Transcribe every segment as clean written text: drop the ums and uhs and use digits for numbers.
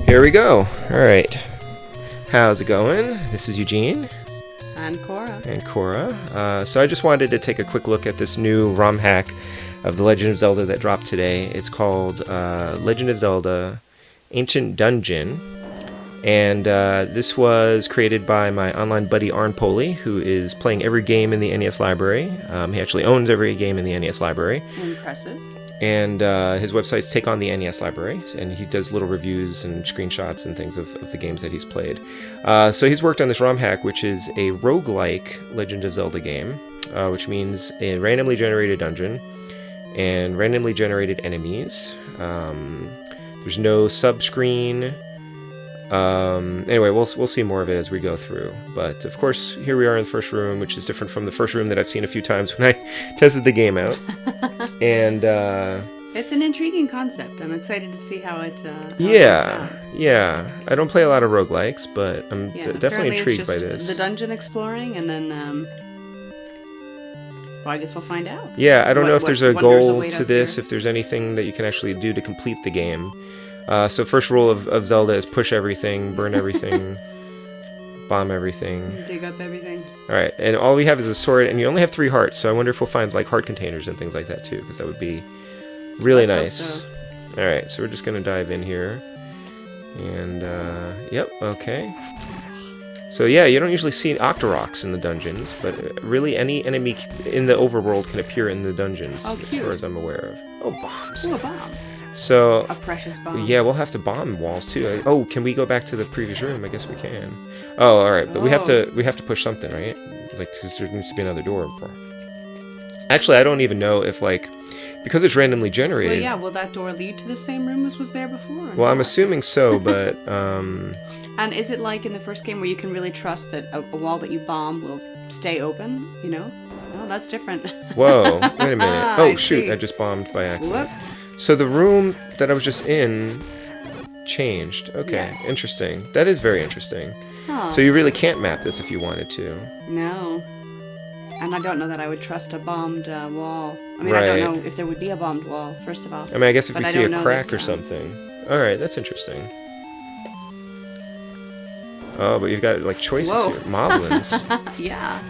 Here we go. Alright. How's it going? This is Eugene. And Cora. And Cora. So I just wanted to take a quick look at this new ROM hack of The Legend of Zelda that dropped today. It's called Legend of Zelda Ancient Dungeon. And this was created by my online buddy arnpoly, who is playing every game in the NES library. He actually owns every game in the NES library. Impressive. And his website's Take on the NES Library, and he does little reviews and screenshots and things of the games that he's played. So he's worked on this ROM hack, which is a roguelike Legend of Zelda game, which means a randomly generated dungeon and randomly generated enemies. There's no sub-screen. Anyway, we'll see more of it as we go through. But of course, here we are in the first room, which is different from the first room that I've seen a few times when I tested the game out. And it's an intriguing concept. I'm excited to see how it. Yeah. I don't play a lot of roguelikes, but I'm definitely intrigued by this. The dungeon exploring, and then well, I guess we'll find out. Yeah, I don't know if there's a goal to this, if there's anything that you can actually do to complete the game. So first rule of Zelda is push everything, burn everything, bomb everything. Dig up everything. Alright, and all we have is a sword, and you only have 3 hearts, so I wonder if we'll find like heart containers and things like that too, because that would be really nice. Alright, so we're just going to dive in here. And, yep, okay. So yeah, you don't usually see Octoroks in the dungeons, but really any enemy in the overworld can appear in the dungeons, as far as I'm aware of. Oh, bombs. Oh, a bomb. So a precious bomb. Yeah, we'll have to bomb walls too. Oh, can we go back to the previous room? I guess we can. Oh, all right, but we have to push something, right? Like, because there needs to be another door. Actually, I don't even know if because it's randomly generated. Well, yeah. Will that door lead to the same room as was there before? Well, I'm assuming so, but. And is it like in the first game where you can really trust that a wall that you bomb will stay open? You know? Oh, that's different. Whoa! Wait a minute. Oh shoot! See. I just bombed by accident. Whoops. So the room that I was just in changed. Okay, yes. Interesting. That is very interesting. Huh. So you really can't map this if you wanted to. No. And I don't know that I would trust a bombed wall. I mean, Right. I don't know if there would be a bombed wall, first of all. I mean, I guess if we see a crack that, or something. Alright, that's interesting. Oh, but you've got, like, choices Whoa. here. Moblins. Yeah.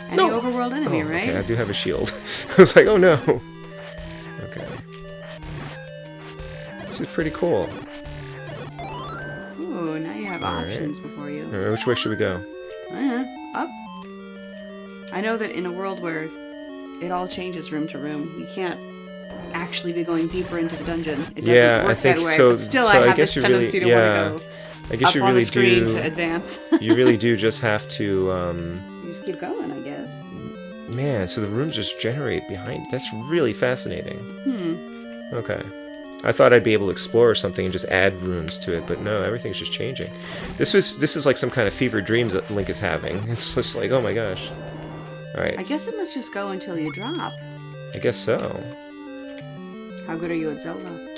Any overworld enemy, right? Okay, I do have a shield. I was like, oh no. Okay. This is pretty cool. Ooh, now you have options before you. Alright, which way should we go? Up. I know that in a world where it all changes room to room, you can't actually be going deeper into the dungeon. It doesn't work that way. But still, I have this tendency to want to go I guess up you on really the screen do. to advance. You really do just have to. You just keep going, I guess. Man, so the rooms just generate behind. That's really fascinating. Okay. I thought I'd be able to explore something and just add rooms to it, but no, everything's just changing. This is like some kind of fever dreams that Link is having. It's just like, oh my gosh. Alright. I guess it must just go until you drop. I guess so. How good are you at Zelda?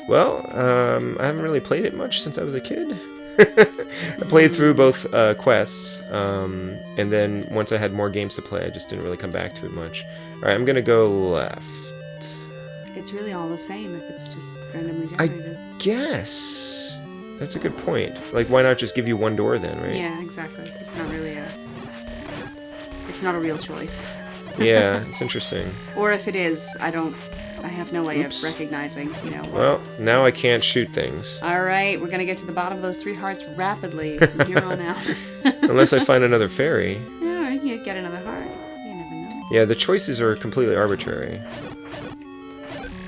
Well, I haven't really played it much since I was a kid. I played through both quests, and then once I had more games to play, I just didn't really come back to it much. Alright, I'm gonna go left. It's really all the same if it's just randomly generated. I guess. That's a good point. Like, why not just give you one door then, right? Yeah, exactly. It's not really it's not a real choice. Yeah, it's interesting. Or if it is, I have no way of recognizing, Well, now I can't shoot things. Alright, we're gonna get to the bottom of those 3 hearts rapidly from here on out. Unless I find another fairy. Yeah, you get another heart. You never know. Yeah, the choices are completely arbitrary.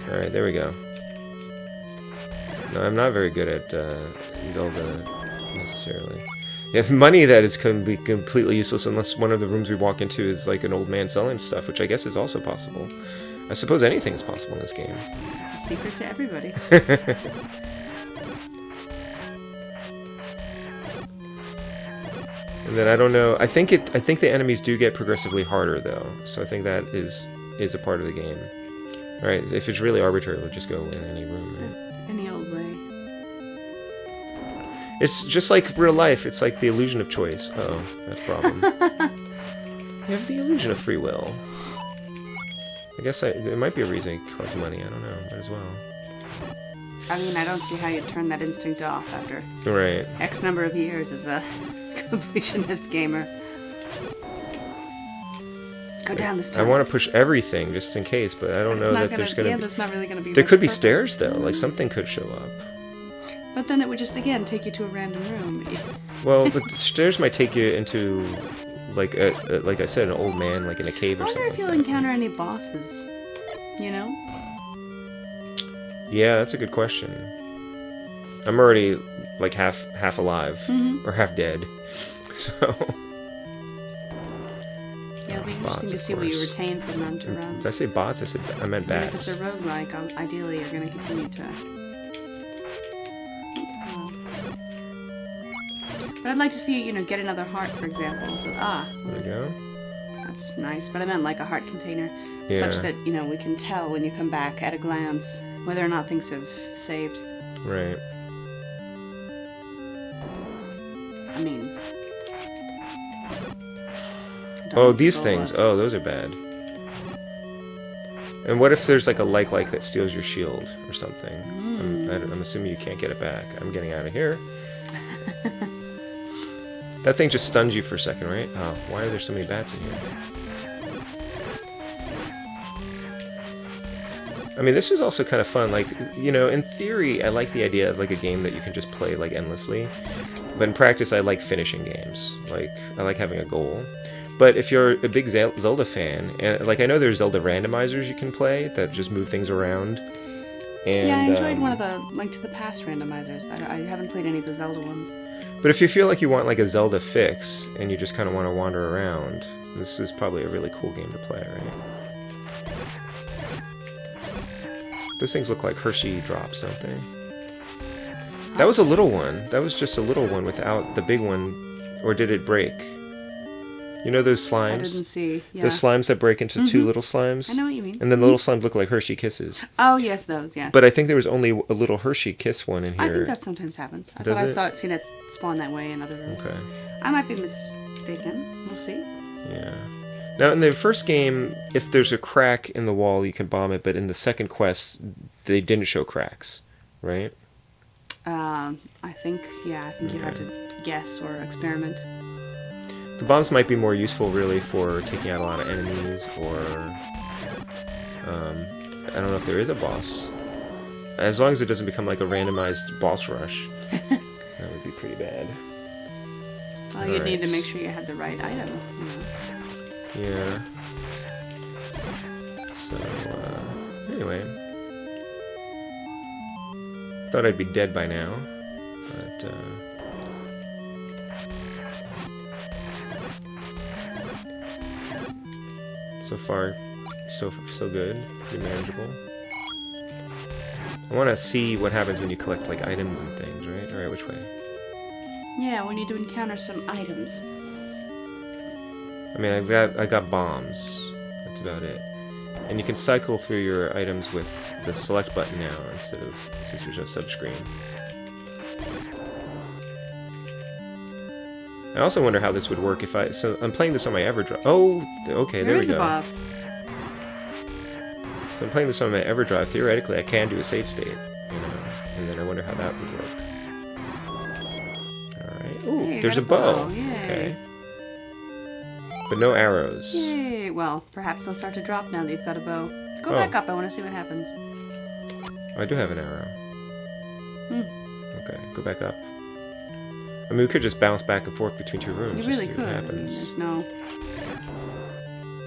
Alright, there we go. No, I'm not very good at Zelda, necessarily. You have money that is can be completely useless unless one of the rooms we walk into is like an old man selling stuff, which I guess is also possible. I suppose anything is possible in this game. It's a secret to everybody. And then I don't know. I think the enemies do get progressively harder though, so I think that is a part of the game. All right, if it's really arbitrary, we'll just go in any room. Right? Any old way. It's just like real life. It's like the illusion of choice. Uh-oh, that's a problem. You have the illusion of free will. I guess there might be a reason to collect money. I don't know. Might as well. I mean, I don't see how you'd turn that instinct off after X number of years as a completionist gamer. Go down this time. I want to push everything just in case, but I don't know that there's going to be... Yeah, there's not really going to be... There could be stairs, though. Like, something could show up. But then it would just, again, take you to a random room. Well, but the stairs might take you into, like I said, an old man, like in a cave or something. I wonder if you'll encounter any bosses, you know? Yeah, that's a good question. I'm already, like, half alive. Or half dead. So... Yeah, it'll be interesting to see what you retain from Run to Run. Did I say bots? I meant bats. If it's a roguelike, ideally you're going to continue to... But I'd like to see, get another heart, for example. So, there we go. That's nice. But I meant like a heart container. Yeah. Such that, we can tell when you come back at a glance whether or not things have saved. Right. I mean... Oh, these things. Oh, those are bad. And what if there's like a like that steals your shield or something? I'm assuming you can't get it back. I'm getting out of here. That thing just stuns you for a second, right? Oh, why are there so many bats in here? I mean, this is also kind of fun. Like, in theory, I like the idea of like a game that you can just play like endlessly. But in practice, I like finishing games. Like, I like having a goal. But if you're a big Zelda fan, and like I know there's Zelda randomizers you can play that just move things around. And, yeah, I enjoyed one of the Link to the Past randomizers. I haven't played any of the Zelda ones. But if you feel like you want like a Zelda fix and you just kind of want to wander around, this is probably a really cool game to play, right? Those things look like Hershey drops, don't they? That was a little one. That was just a little one without the big one. Or did it break? You know those slimes? I didn't see. Yeah. Those slimes that break into two little slimes? I know what you mean. And then the little slimes look like Hershey Kisses. Oh, yes, those, yes. But I think there was only a little Hershey Kiss one in here. I think that sometimes happens. I thought I seen it spawn that way in other rooms. Okay. I might be mistaken. We'll see. Yeah. Now, in the first game, if there's a crack in the wall, you can bomb it. But in the second quest, they didn't show cracks, right? I think you have to guess or experiment. The bombs might be more useful, really, for taking out a lot of enemies, or... I don't know if there is a boss. As long as it doesn't become like a randomized boss rush. That would be pretty bad. Well, you'd need to make sure you had the right item. Yeah. So, anyway. Thought I'd be dead by now, but, so far, so good. Pretty manageable. I want to see what happens when you collect, like, items and things, right? Alright, which way? Yeah, we need to encounter some items. I mean, I got bombs. That's about it. And you can cycle through your items with the select button now, instead of, since there's no sub-screen. I also wonder how this would work if so I'm playing this on my EverDrive. Oh, okay, there we go. There's a boss. So I'm playing this on my EverDrive. Theoretically, I can do a save state, and then I wonder how that would work. Alright. Ooh, hey, there's a bow. Yay. Okay. But no arrows. Yay. Well, perhaps they'll start to drop now that you've got a bow. Go back up. I want to see what happens. Oh, I do have an arrow. Okay, go back up. I mean, we could just bounce back and forth between two rooms. You really see could. What happens. I mean, there's no...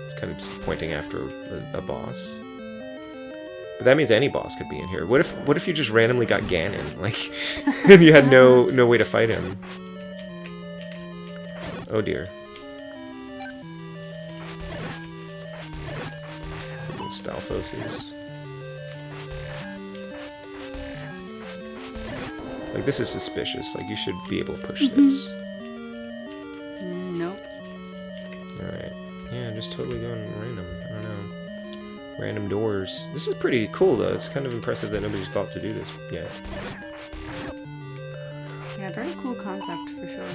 It's kind of disappointing after a boss. But that means any boss could be in here. What if you just randomly got Ganon, like, and you had no way to fight him? Oh dear. Stalfoses. Like, this is suspicious. Like, you should be able to push this. Nope. Alright. Yeah, just totally going random. I don't know. Random doors. This is pretty cool, though. It's kind of impressive that nobody's thought to do this yet. Yeah, very cool concept, for sure.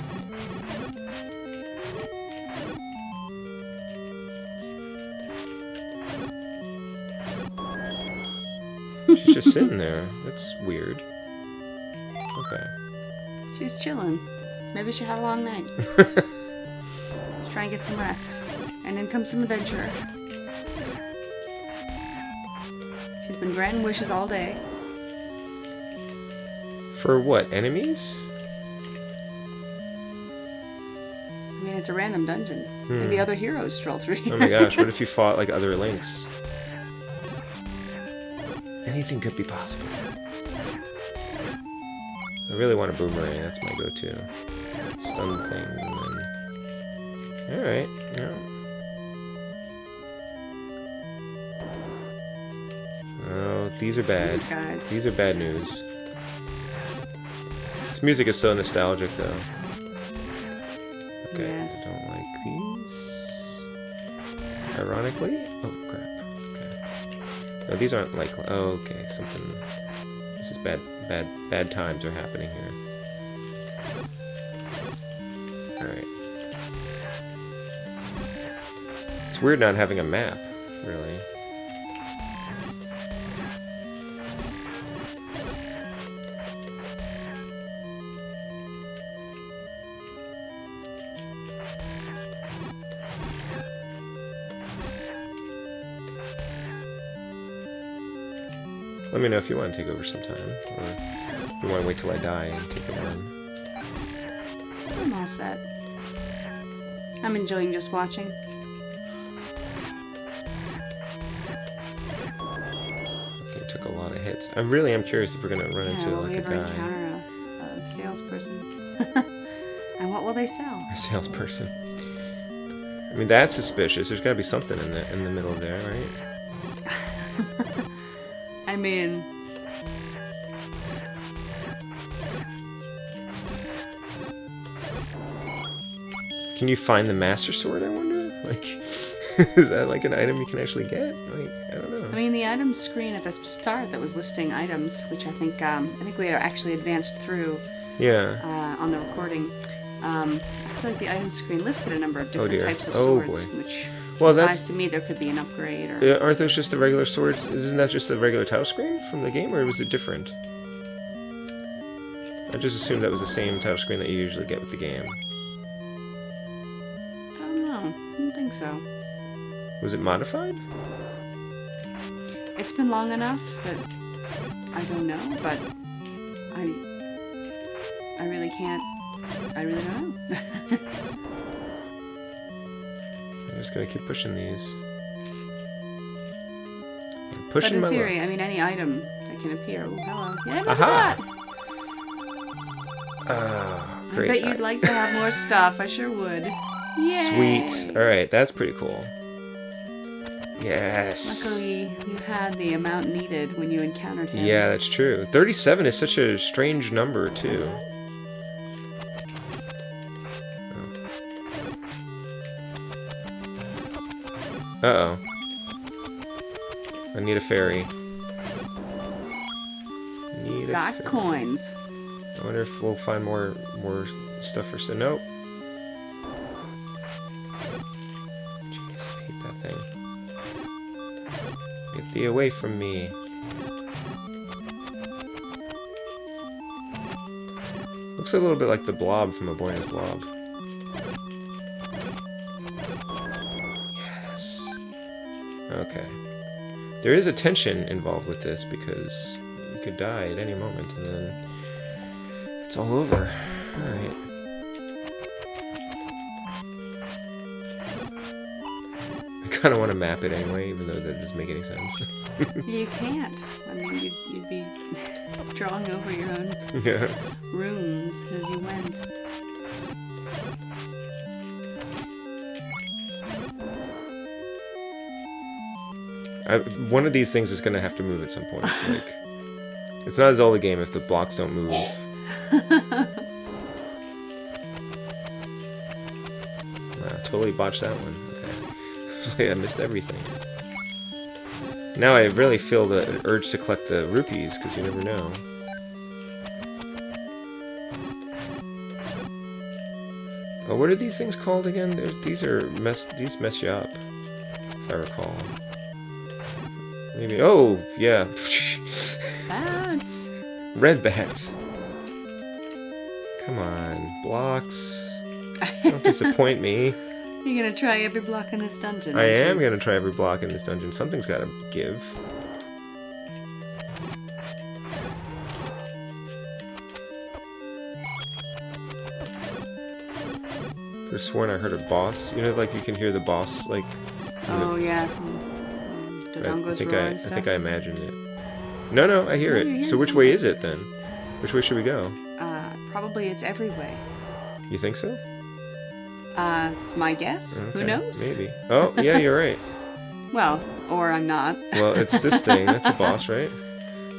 She's just sitting there. That's weird. Okay. She's chilling. Maybe she had a long night. Let's try and get some rest. And then comes some adventure. She's been granting wishes all day. For what? Enemies? I mean, it's a random dungeon. Maybe other heroes stroll through here. Oh my gosh, what if you fought like other links? Anything could be possible. I really want a boomerang, that's my go-to. Stun things, and then... Alright, yeah. Oh, these are bad. Guys. These are bad news. This music is so nostalgic, though. Okay, Yes. I don't like these. Ironically? Oh, crap. Okay. No, these aren't like... Oh, okay, something... This is bad times are happening here. Alright. It's weird not having a map, really. Let me know if you want to take over sometime, or you want to wait till I die and take a run. I'm all set. I'm enjoying just watching. I think it took a lot of hits. I really am curious if we're going to run into like a guy. Encounter a salesperson. And what will they sell? A salesperson. I mean, that's suspicious. There's got to be something in the middle there, right? I mean... Can you find the Master Sword, I wonder? Like, is that like an item you can actually get? Like, I don't know. I mean, the items screen at the start that was listing items, which I think we had actually advanced through. Yeah. On the recording. I feel like the item screen listed a number of different types of swords, which implies to me there could be an upgrade. Or... Aren't those just the regular swords? Isn't that just the regular title screen from the game, or was it different? I just assumed that was the same title screen that you usually get with the game. I don't know. I don't think so. Was it modified? It's been long enough that I don't know, but I really can't. I really don't know. I'm just gonna keep pushing these. But in theory, I mean, any item that can appear. Oh, hello. Yeah, look Aha! at that. Great. I bet you'd like to have more stuff. I sure would. Yay! Sweet. Alright, that's pretty cool. Yes. Luckily, you had the amount needed when you encountered him. Yeah, that's true. 37 is such a strange number, too. Uh-oh. I need a fairy. Got coins. I wonder if we'll find more stuff for... Nope. Jeez, I hate that thing. Get thee away from me. Looks a little bit like the blob from A Boy and His Blob. Yes. Okay. There is a tension involved with this because you could die at any moment and then it's all over. Alright. I kind of want to map it anyway, even though that doesn't make any sense. You can't. I mean, you'd be drawing over your own runes as you went. One of these things is going to have to move at some point. Like, it's not a Zelda game if the blocks don't move. Wow, totally botched that one. Okay. I missed everything. Now I really feel the urge to collect the rupees, because you never know. Oh, what are these things called again? These mess you up, if I recall. Maybe. Oh, yeah. Red bats. Come on, blocks. Don't disappoint me. You're gonna try every block in this dungeon. I am gonna try every block in this dungeon. Something's gotta give. I could have sworn I heard a boss. You know, like you can hear the boss, like. Oh yeah. I think I imagined it. No, I hear it. So which way is it then? Which way should we go? Probably it's every way. You think so? It's my guess. Okay, Who knows? Maybe. Oh, yeah, you're right. Well, or I'm not. Well, it's this thing. That's a boss, right?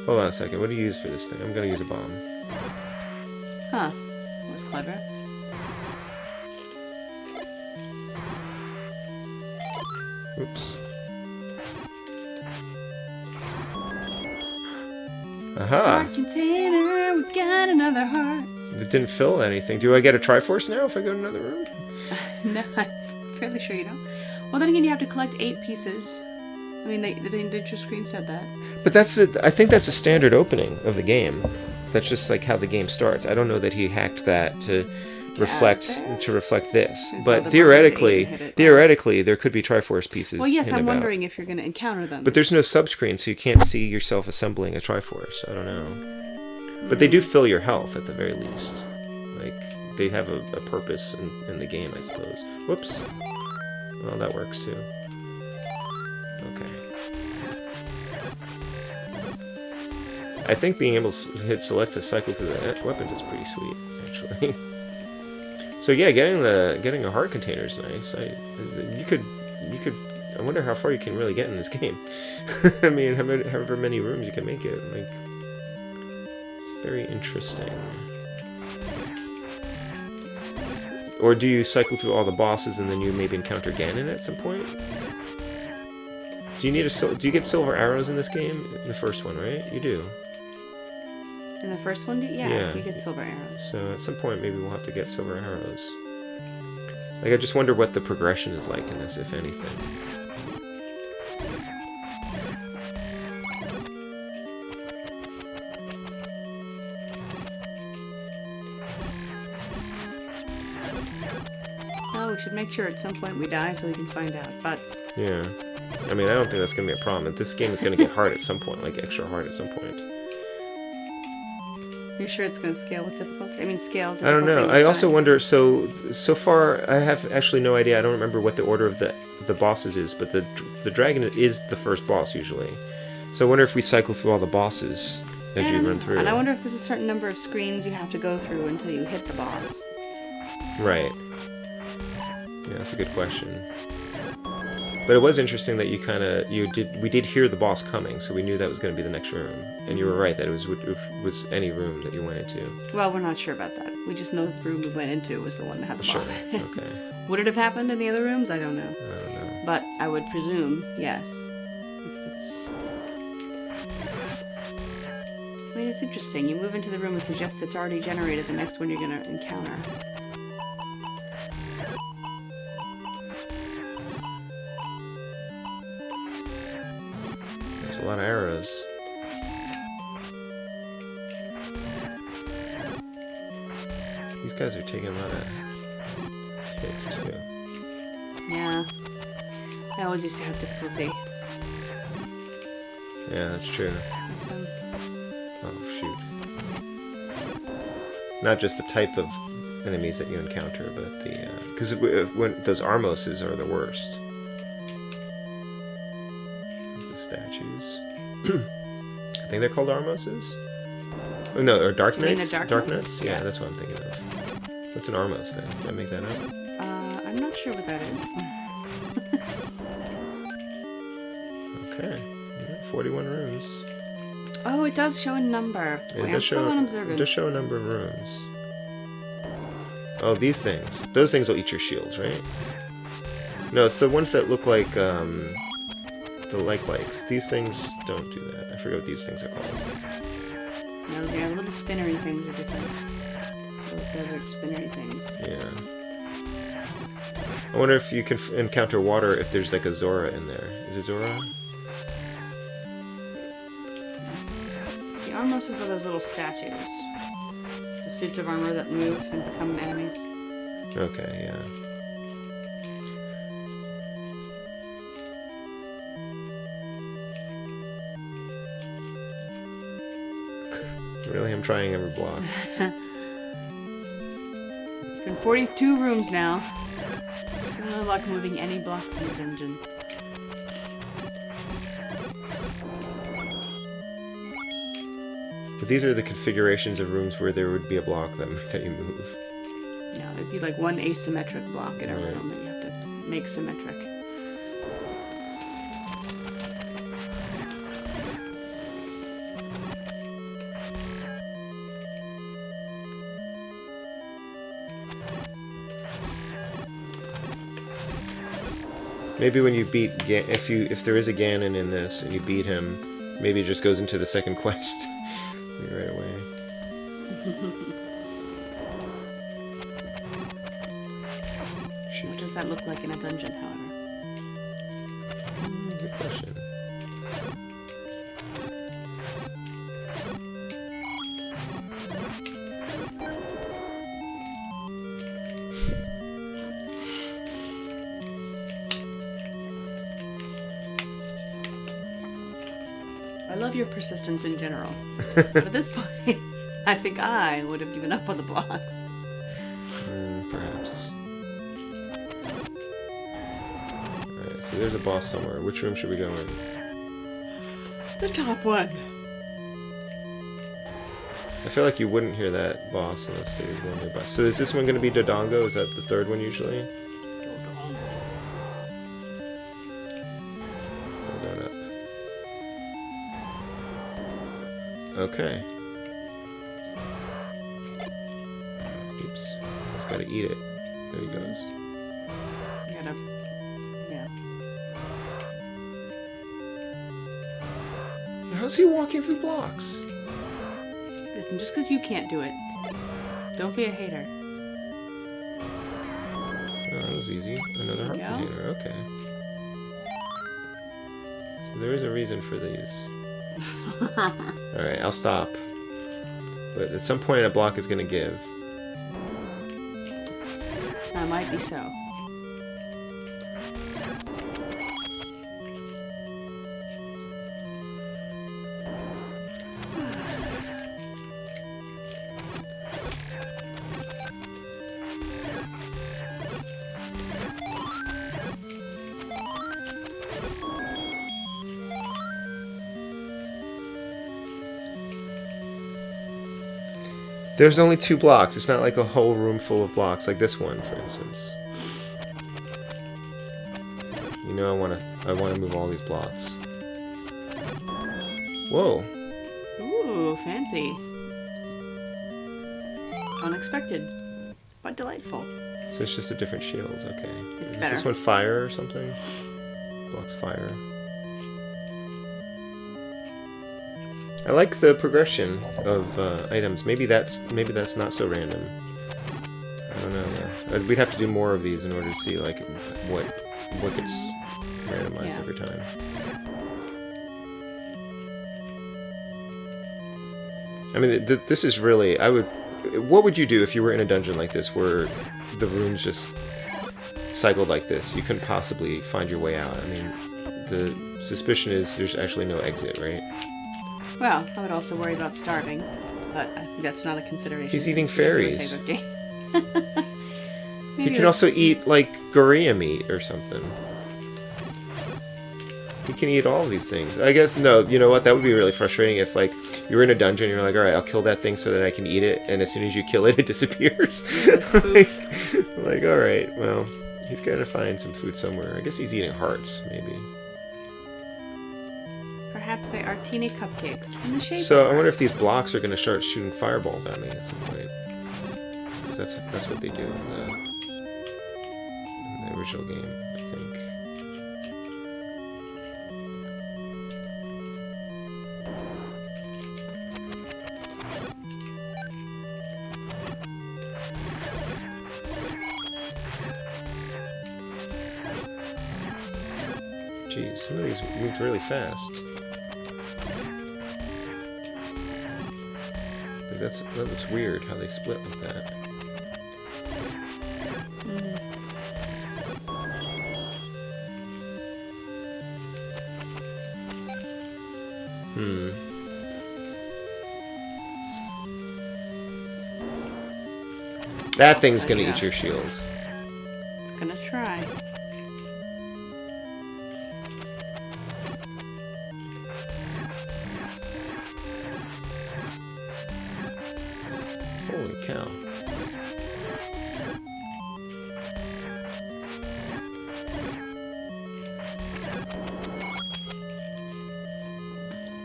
Hold on a second. What do you use for this thing? I'm gonna use a bomb. Huh. That was clever. Oops. Aha! Heart container, we got another heart. It didn't fill anything. Do I get a Triforce now if I go to another room? No, I'm fairly sure you don't. Well, then again, you have to collect 8 pieces. I mean, the intro screen said that. But I think that's a standard opening of the game. That's just like how the game starts. I don't know that he hacked that to reflect this. But theoretically, there could be Triforce pieces. Well, yes, I'm wondering if you're going to encounter them. But there's no subscreen, so you can't see yourself assembling a Triforce. I don't know. But they do fill your health at the very least. Like they have a purpose in the game, I suppose. Whoops. Well, that works too. Okay. I think being able to hit select to cycle through the weapons is pretty sweet, actually. So yeah, getting a heart container is nice. You could. I wonder how far you can really get in this game. I mean, however many rooms you can make it. Like, it's very interesting. Or do you cycle through all the bosses and then you maybe encounter Ganon at some point? Do you get silver arrows in this game? In the first one, right? You do. In the first one, yeah, you get silver arrows. So at some point, maybe we'll have to get silver arrows. Like, I just wonder what the progression is like in this, if anything. Oh, we should make sure at some point we die so we can find out, but... Yeah. I mean, I don't think that's going to be a problem. This game is going to get hard at some point, like extra hard at some point. You're sure it's going to scale with difficulty? I mean, scale difficulty. I don't know. I also wonder, so far, I have actually no idea. I don't remember what the order of the bosses is, but the dragon is the first boss, usually. So I wonder if we cycle through all the bosses as you run through. And I wonder if there's a certain number of screens you have to go through until you hit the boss. Right. Yeah, that's a good question. But it was interesting that we did hear the boss coming, so we knew that was going to be the next room. And you were right, that it was any room that you went into. Well, we're not sure about that. We just know the room we went into was the one that had the boss. Sure, okay. Would it have happened in the other rooms? I don't know. I don't know. But I would presume, yes. I mean, it's interesting. You move into the room and suggest it's already generated the next one you're going to encounter. There's a lot of arrows. These guys are taking a lot of hits, too. Yeah. I always used to have difficulty. Yeah, that's true. Oh, shoot. Not just the type of enemies that you encounter, but the... Because when those Armoses are the worst. The statues. I think they're called Armoses? Oh, no, or Dark Knights? Dark Knights? Yeah, that's what I'm thinking of. What's an Armos, then? Did I make that up? I'm not sure what that is. Okay. Yeah, 41 rooms. Oh, it does show a number. Wait, I'm still unobservant. It does show a number of rooms. Oh, these things. Those things will eat your shields, right? No, it's the ones that look like, the likes. These things don't do that. I forget what these things are called. No, the little spinnery things are different. Little desert spinnery things. Yeah. I wonder if you can encounter water if there's like a Zora in there. Is it Zora? The Almost as those little statues. The suits of armor that move and become enemies. Okay, yeah. Really, I'm trying every block. It's been 42 rooms now. Good luck moving any blocks in the dungeon. But these are the configurations of rooms where there would be a block that you move. Yeah, there'd be like one asymmetric block in a room that you have to make symmetric. Maybe when you beat if there is a Ganon in this and you beat him, maybe it just goes into the second quest right away. Shoot. What does that look like in a dungeon, however? Good question. I love your persistence in general. But at this point, I think I would have given up on the blocks. Perhaps. Alright, so there's a boss somewhere. Which room should we go in? The top one. I feel like you wouldn't hear that boss unless there was one nearby. So is this one going to be Dodongo? Is that the third one usually? Hold on up. Okay. Oops. Just gotta eat it. There he goes. You gotta... yeah. How's he walking through blocks? Listen, just because you can't do it, don't be a hater. Oh, that was easy. Another heart container. Okay. So there is a reason for these. Alright, I'll stop. But at some point a block is going to give. That might be so. There's only 2 blocks. It's not like a whole room full of blocks, like this one, for instance. You know, I want to move all these blocks. Whoa. Ooh, fancy. Unexpected, but delightful. So it's just a different shield. Okay. It's Is better. this one fire or something? Blocks fire. I like the progression of items. Maybe that's not so random. I don't know. Yeah. We'd have to do more of these in order to see like what gets randomized every time. I mean, this is really. What would you do if you were in a dungeon like this where the rooms just cycled like this? You couldn't possibly find your way out. I mean, the suspicion is there's actually no exit, right? Well, I would also worry about starving, but I think that's not a consideration. He's eating fairies. Type of game. He can also eat, like, gorilla meat or something. He can eat all of these things. I guess, no, you know what? That would be really frustrating if, like, you were in a dungeon and you're like, alright, I'll kill that thing so that I can eat it, and as soon as you kill it, it disappears. like, alright, well, he's got to find some food somewhere. I guess he's eating hearts, maybe. Perhaps they are teeny cupcakes from the shape. So I wonder if these blocks are going to start shooting fireballs at me at some point. Because that's what they do in the original game, I think. Geez, some of these moved really fast. That looks weird how they split like that. That thing's gonna eat your shield. It's gonna try. Holy cow.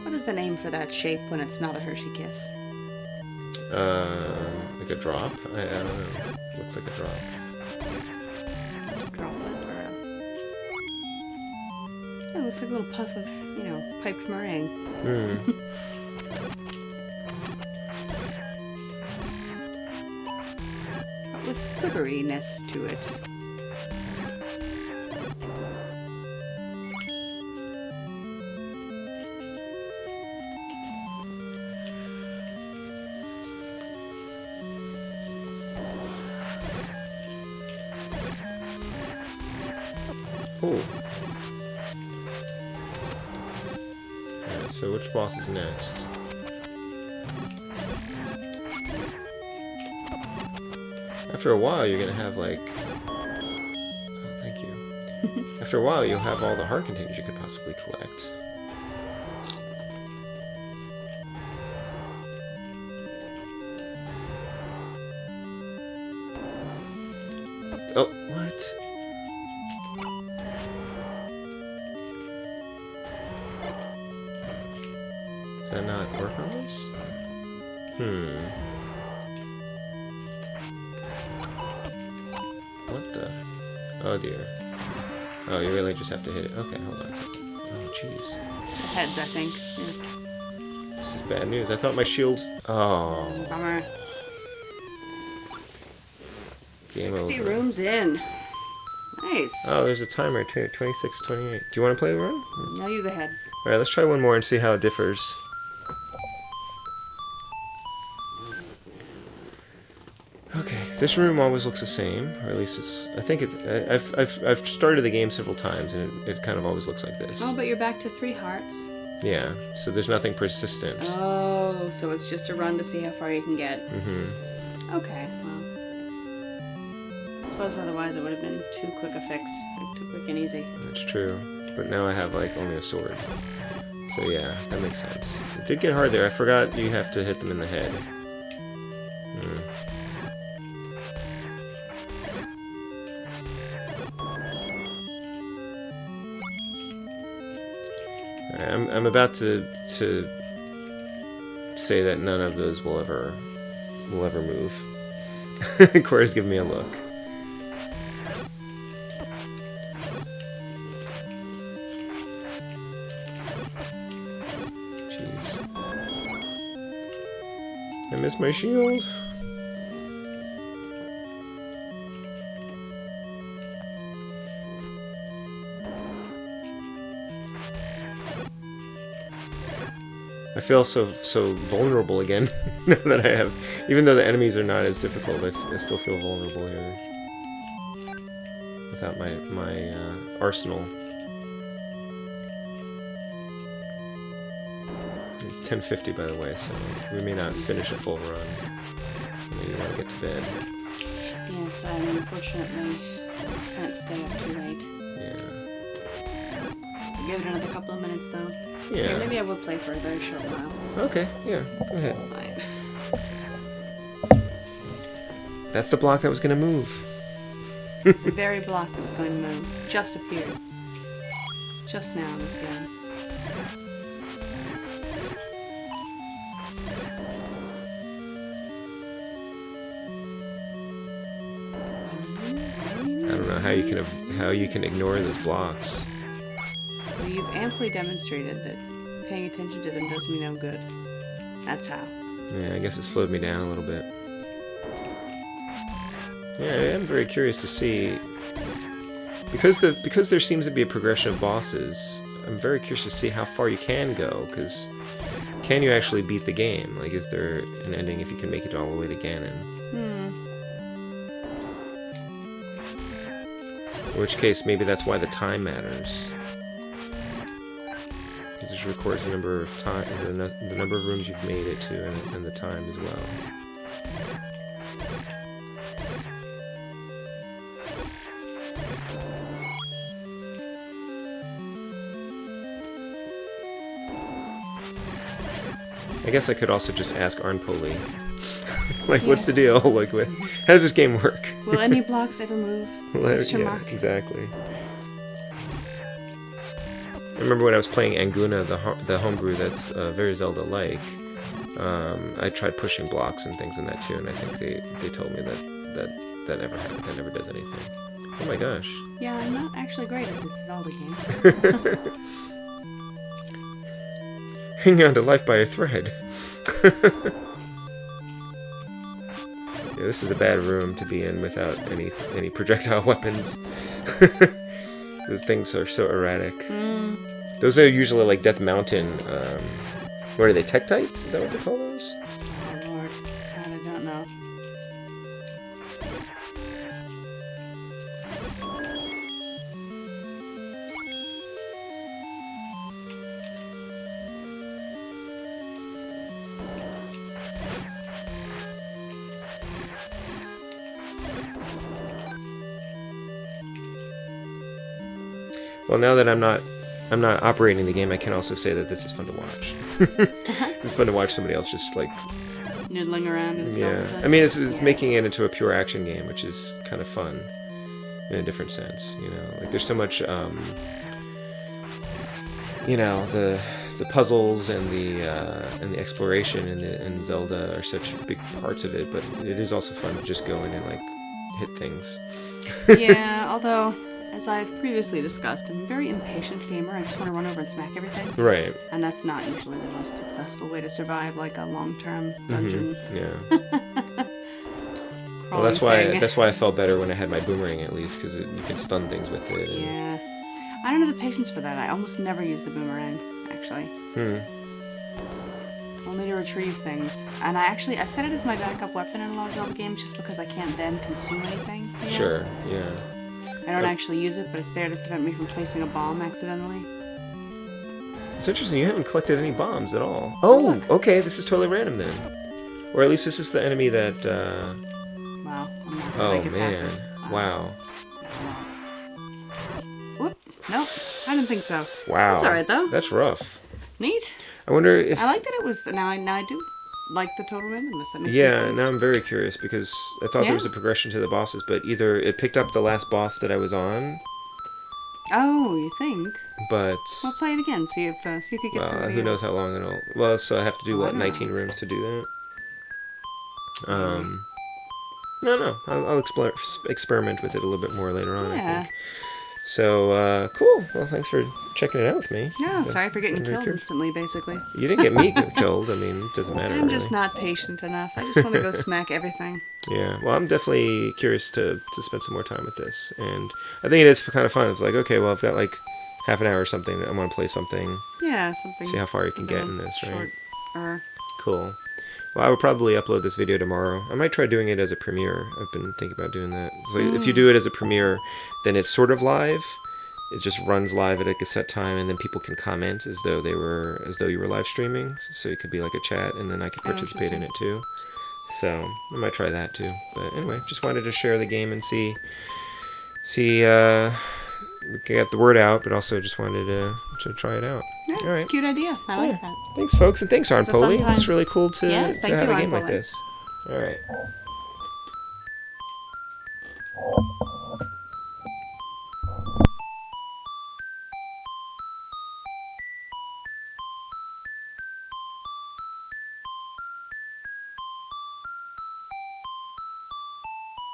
What is the name for that shape when it's not a Hershey Kiss? Like a drop? I don't know. Looks like a drop. Droplet or a... Yeah, it looks like a little puff of, you know, piped meringue. But with quiveriness to it. Cool. Alright, so which boss is next? After a while, you're gonna have like... Oh, thank you. After a while, you'll have all the heart containers you could possibly collect. Oh, what? Does that not work on this? What the? Oh dear. Oh, you really just have to hit it. Okay, hold on a second. Oh, jeez. Heads, I think. Yeah. This is bad news. I thought my shield... Oh. Bummer. Game 60 over. rooms in. Nice. Oh, there's a timer too. 26, 28. Do you want to play the run? Now you go ahead. Alright, let's try one more and see how it differs. Okay, this room always looks the same, or at least it's... I think it... I've started the game several times, and it kind of always looks like this. Oh, but you're back to 3 hearts. Yeah, so there's nothing persistent. Oh, so it's just a run to see how far you can get. Okay, well... I suppose otherwise it would have been too quick a fix. Like, too quick and easy. That's true. But now I have, like, only a sword. So yeah, that makes sense. It did get hard there. I forgot you have to hit them in the head. I'm about to say that none of those will ever move. Corey's giving me a look. Jeez. I missed my shield. I feel so vulnerable again now that I have, even though the enemies are not as difficult, I still feel vulnerable here without my arsenal. It's 10:50 by the way, so we may not finish a full run. Maybe you want to get to bed. Yes, I unfortunately can't stay up too late. Yeah. I'll give it another couple of minutes though. Yeah. Okay, maybe I will play for a very short while. Okay, yeah, go ahead. Fine. That's the block that was going to move. The very block that was going to move just appeared. Just now in this game. I don't know how you can ignore those blocks. Well, you've amply demonstrated that paying attention to them does me no good. That's how. Yeah, I guess it slowed me down a little bit. Yeah, I am very curious to see, because there seems to be a progression of bosses. I'm very curious to see how far you can go, because can you actually beat the game? Like, is there an ending if you can make it all the way to Ganon? In which case, maybe that's why the time matters. It just records the number of time, the number of rooms you've made it to, and the time as well. I guess I could also just ask arnpoly. Like, what's the deal? Like, how does this game work? Will any blocks ever move? Yeah, exactly. I remember when I was playing Anguna, the homebrew that's very Zelda-like. I tried pushing blocks and things in that too, and I think they told me that never happened. That never does anything. Oh my gosh. Yeah, I'm not actually great at this Zelda game. Hanging on to life by a thread. Yeah, this is a bad room to be in without any projectile weapons. Those things are so erratic. Those are usually like Death Mountain. What are they? Tektites? Is that what they call those? Oh Lord, I don't know. Well, now that I'm not operating the game, I can also say that this is fun to watch. It's fun to watch somebody else just like noodling around in Zelda. I mean, it's making it into a pure action game, which is kind of fun in a different sense. You know, like there's so much, you know, the puzzles and the exploration in Zelda are such big parts of it, but it is also fun to just go in and like hit things. Yeah, although, as I've previously discussed, I'm a very impatient gamer. I just want to run over and smack everything. Right. And that's not usually the most successful way to survive, like a long-term dungeon. Yeah. Well, that's why I felt better when I had my boomerang, at least, because you can stun things with it. And... Yeah. I don't have the patience for that. I almost never use the boomerang, actually. Only to retrieve things. And I set it as my backup weapon in a lot of Zelda games just because I can't then consume anything. You know? Sure, yeah. I don't actually use it, but it's there to prevent me from placing a bomb accidentally. It's interesting, you haven't collected any bombs at all. Oh, okay, this is totally random then. Or at least this is the enemy that, Wow, I'm not gonna make it past this. Wow. Whoop, nope, I didn't think so. Wow. That's alright though. That's rough. Neat. I wonder if... I like that it was, now I do like the total randomness. That makes now I'm very curious because I thought there was a progression to the bosses, but either it picked up the last boss that I was on. Oh, you think? But well, play it again. See if you get somebody who knows else. how long it'll. Well, so I have to do 19 rooms to do that. No. I'll experiment with it a little bit more later on. I think. So cool. Well, thanks for checking it out with me. No, sorry for getting killed instantly, basically. You didn't get me killed. I mean, it doesn't matter. I'm just not patient enough. I just want to go smack everything. Yeah, well, I'm definitely curious to spend some more time with this, and I think it is kind of fun. It's like, okay, well, I've got like half an hour or something. I want to play something. Yeah, something. See how far you can get in this, right? Short. Cool. Well, I would probably upload this video tomorrow. I might try doing it as a premiere. I've been thinking about doing that. So if you do it as a premiere, then it's sort of live. It just runs live at a set time, and then people can comment as though you were live streaming. So it could be like a chat, and then I could participate in it too. So I might try that too. But anyway, just wanted to share the game and see we can get the word out, but also just wanted to try it out. Yeah, all right. It's a cute idea. I like that. Thanks, folks, and thanks, arnpoly. It's really cool to yes, have a game arnpoly. like this. All right.